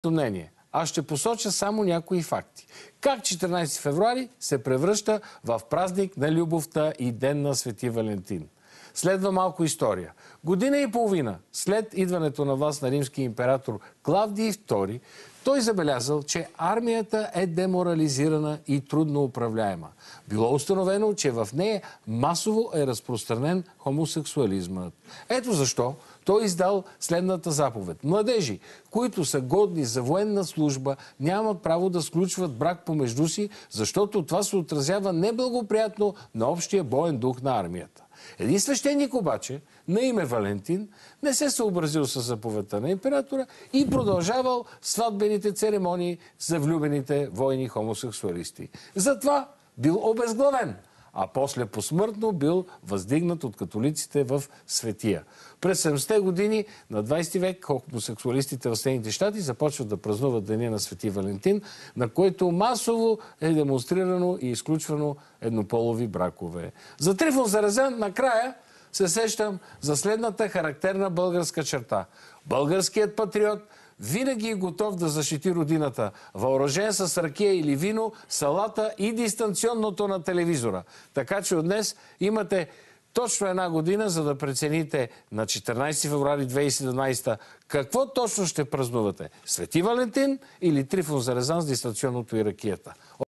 мнение. Аз ще посоча само някои факти. Как 14 февруари се превръща в празник на любовта и ден на Свети Валентин. Следва малко история. Година и половина след идването на власт на римския император Клавдий II, той забелязал, че армията е деморализирана и трудно управляема. Било установено, че в нея масово е разпространен хомосексуализмът. Ето защо той издал следната заповед. Младежи, които са годни за военна служба, нямат право да сключват брак помежду си, защото това се отразява неблагоприятно на общия боен дух на армията. Един свещеник обаче, на име Валентин, не се съобразил с заповедта на императора и продължавал сватбените церемонии за влюбените войни хомосексуалисти. Затова бил обезглавен, а после посмъртно бил въздигнат от католиците в Светия. През 70-те години на 20 век хомосексуалистите в Съединените щати започват да празнуват Деня на Свети Валентин, на който масово е демонстрирано и изключвано еднополови бракове. За Трифон Зарезан накрая се сещам за следната характерна българска черта. Българският патриот винаги е готов да защити родината, въоръжен с ракия или вино, салата и дистанционното на телевизора. Така че от днес имате точно една година, за да прецените на 14 февруари 2017 какво точно ще празнувате. Свети Валентин или Трифон Зарезан с дистанционното и ракията.